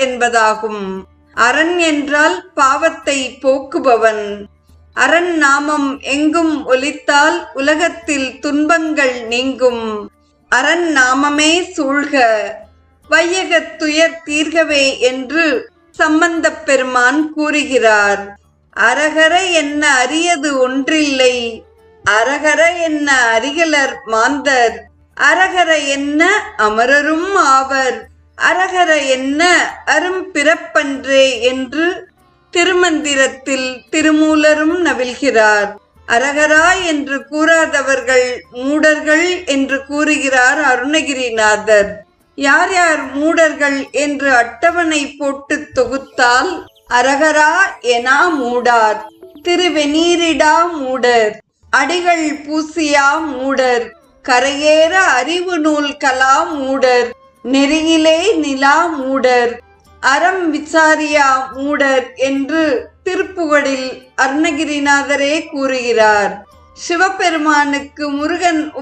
என்பதாகும். அரண் என்றால் பாவத்தை போக்குபவன். அரண் நாமம் எங்கும் ஒலித்தால் உலகத்தில் துன்பங்கள் நீங்கும். அரண் நாமமே சூழ்க, வையகத் துயர் தீர்கவே என்று சம்பந்தப் பெருமான் கூறுகிறார். அரகர என்ன அரியது ஒன்றில்லை, அரகர என்ன அரிகலர் மாந்தர், அரகர என்ன அமரரும் ஆவர், அரகர என்ன அரும் பிறப்பன்றே என்று திருமந்திரத்தில் திருமூலரும் நவில்கிறார். அரகரா என்று கூறாதவர்கள் மூடர்கள் என்று கூறுகிறார் அருணகிரிநாதர். யார் யார் மூடர்கள் என்று அட்டவணை போட்டு தொகுத்தால் அரகரா எனா மூடார், திருவெநீரிடா மூடர், அடிகள் பூசியா மூடர், கரையேற அறிவு நூல் கலா மூடர், நெறியிலே நிலா மூடர், அறம் விசாரியா மூடர் என்று திருப்புகழில் அருணகிரிநாதரே கூறுகிறார். சிவபெருமானுக்கு முருகன்